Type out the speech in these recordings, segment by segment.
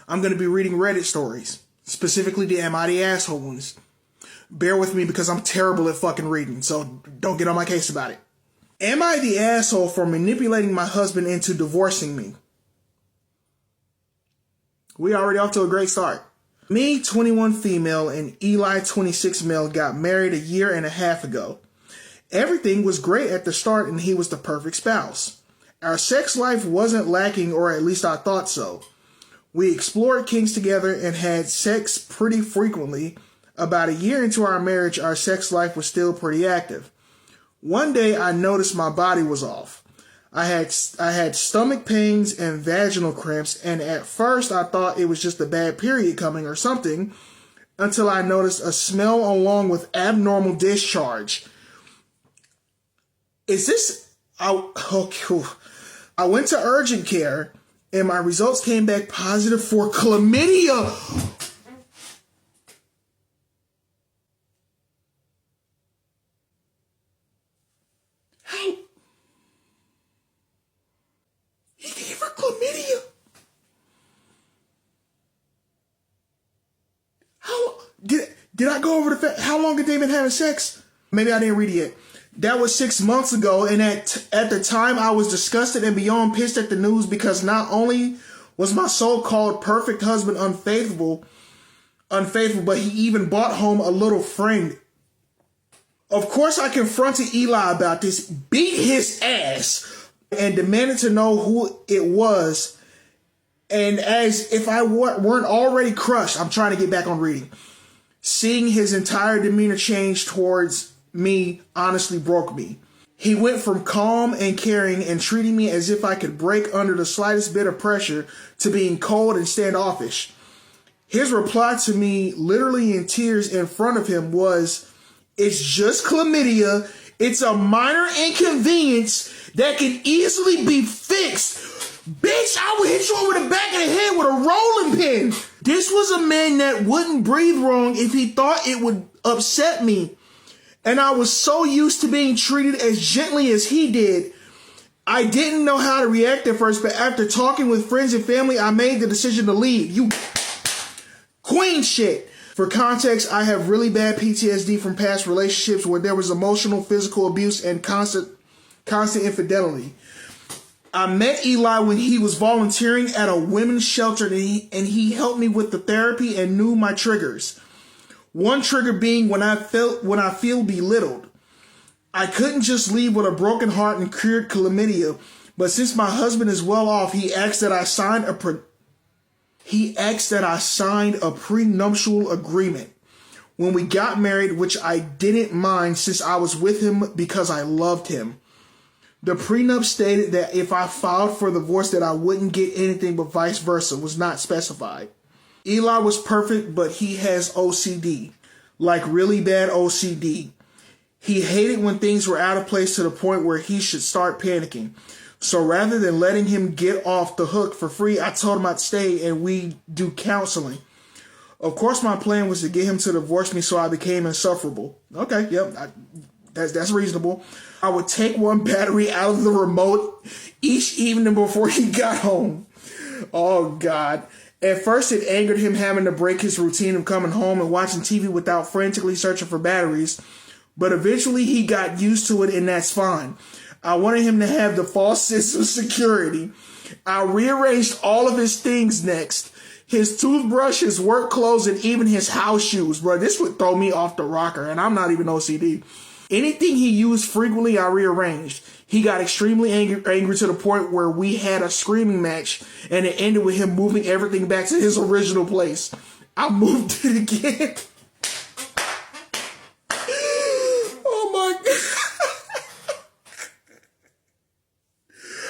I'm going to be reading Reddit stories, specifically the Am I the Asshole ones. Bear with me because I'm terrible at fucking reading, so don't get on my case about it. Am I the asshole for manipulating my husband into divorcing me? We already off to a great start. Me, 21 female, and Eli, 26 male, got married a year and a half ago. Everything was great at the start and he was the perfect spouse. Our sex life wasn't lacking, or at least I thought so. We explored kinks together and had sex pretty frequently. About a year into our marriage, our sex life was still pretty active. One day I noticed my body was off. I had stomach pains and vaginal cramps, and at first I thought it was just a bad period coming or something, until I noticed a smell along with abnormal discharge. I went to urgent care, and my results came back positive for chlamydia. How? He gave her chlamydia? How? Did I go over the fact? How long had they been having sex? Maybe I didn't read it yet. That was 6 months ago, and at the time I was disgusted and beyond pissed at the news because not only was my so-called perfect husband unfaithful, but he even brought home a little friend. Of course, I confronted Eli about this, beat his ass, and demanded to know who it was. And as if I weren't already crushed, I'm trying to get back on reading. Seeing his entire demeanor change towards me honestly broke me. He went from calm and caring and treating me as if I could break under the slightest bit of pressure to being cold and standoffish. His reply to me, literally in tears in front of him, was, "It's just chlamydia. It's a minor inconvenience that can easily be fixed. Bitch, I would hit you over the back of the head with a rolling pin." This was a man that wouldn't breathe wrong if he thought it would upset me. And I was so used to being treated as gently as he did. I didn't know how to react at first, but after talking with friends and family, I made the decision to leave. You queen shit. For context, I have really bad PTSD from past relationships where there was emotional, physical abuse, and constant infidelity. I met Eli when he was volunteering at a women's shelter, and he helped me with the therapy and knew my triggers. One trigger being when I feel belittled. I couldn't just leave with a broken heart and cured chlamydia, but since my husband is well off, he asked that I signed a prenuptial agreement when we got married, which I didn't mind since I was with him because I loved him. The prenup stated that if I filed for divorce that I wouldn't get anything, but vice versa was not specified. Eli was perfect, but he has OCD, like really bad OCD. He hated when things were out of place to the point where he should start panicking. So rather than letting him get off the hook for free, I told him I'd stay and we do counseling. Of course, my plan was to get him to divorce me so I became insufferable. Okay, yep, that's reasonable. I would take one battery out of the remote each evening before he got home. Oh, God. At first, it angered him having to break his routine of coming home and watching TV without frantically searching for batteries. But eventually, he got used to it, and that's fine. I wanted him to have the false sense of security. I rearranged all of his things next. His toothbrush, his work clothes, and even his house shoes. Bro, this would throw me off the rocker, and I'm not even OCD. Anything he used frequently, I rearranged. He got extremely angry to the point where we had a screaming match, and it ended with him moving everything back to his original place. I moved it again. Oh my God.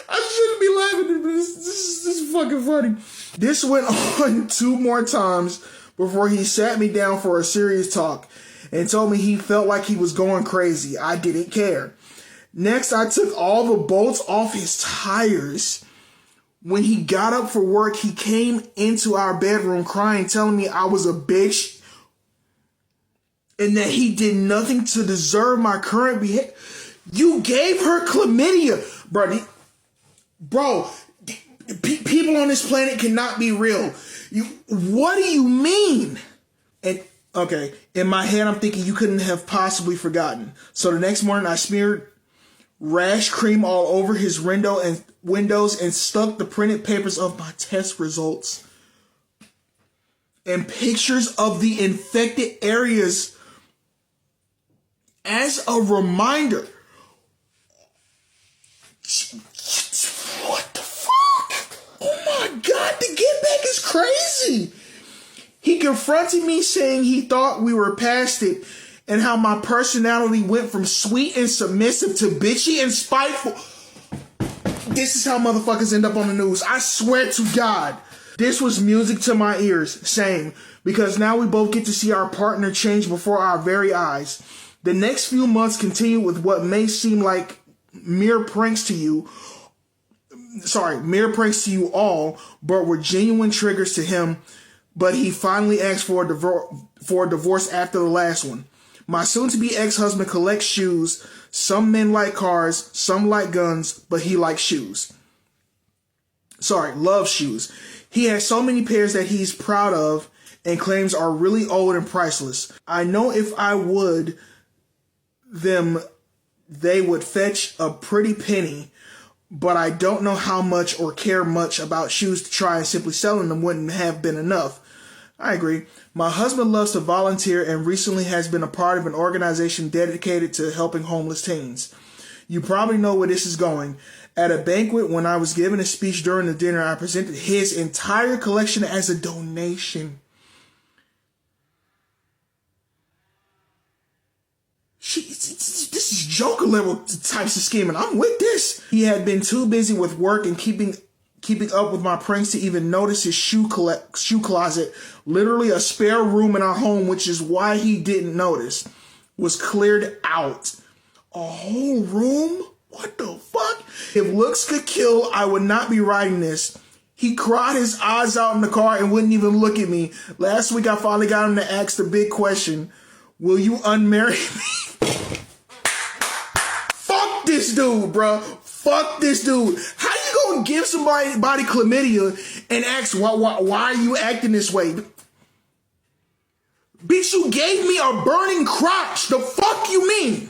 I shouldn't be laughing, but this is fucking funny. This went on 2 more times before he sat me down for a serious talk and told me he felt like he was going crazy. I didn't care. Next, I took all the bolts off his tires. When he got up for work, he came into our bedroom crying, telling me I was a bitch and that he did nothing to deserve my current behavior. You gave her chlamydia. Bro, people on this planet cannot be real. What do you mean? And okay, in my head, I'm thinking you couldn't have possibly forgotten. So the next morning, I smeared rash cream all over his windows and stuck the printed papers of my test results and pictures of the infected areas as a reminder. What the fuck? Oh my God, the get back is crazy. He confronted me saying he thought we were past it and how my personality went from sweet and submissive to bitchy and spiteful. This is how motherfuckers end up on the news. I swear to God. This was music to my ears. Same. Because now we both get to see our partner change before our very eyes. The next few months continue with what may seem like mere pranks to you all, but were genuine triggers to him. But he finally asked for a divorce after the last one. My soon-to-be ex-husband collects shoes. Some men like cars, some like guns, but he likes shoes. Loves shoes. He has so many pairs that he's proud of and claims are really old and priceless. I know if I would them, they would fetch a pretty penny, but I don't know how much or care much about shoes to try, and simply selling them wouldn't have been enough. I agree. My husband loves to volunteer and recently has been a part of an organization dedicated to helping homeless teens. You probably know where this is going. At a banquet, when I was giving a speech during the dinner, I presented his entire collection as a donation. This is Joker level types of scheming. I'm with this. He had been too busy with work and keeping up with my pranks to even notice his shoe closet, literally a spare room in our home, which is why he didn't notice, was cleared out. A whole room? What the fuck? If looks could kill, I would not be writing this. He cried his eyes out in the car and wouldn't even look at me. Last week, I finally got him to ask the big question, will you unmarry me? Fuck this dude, bro. Fuck this dude. How you gonna give somebody chlamydia and ask why are you acting this way? Bitch, you gave me a burning crotch. The fuck you mean?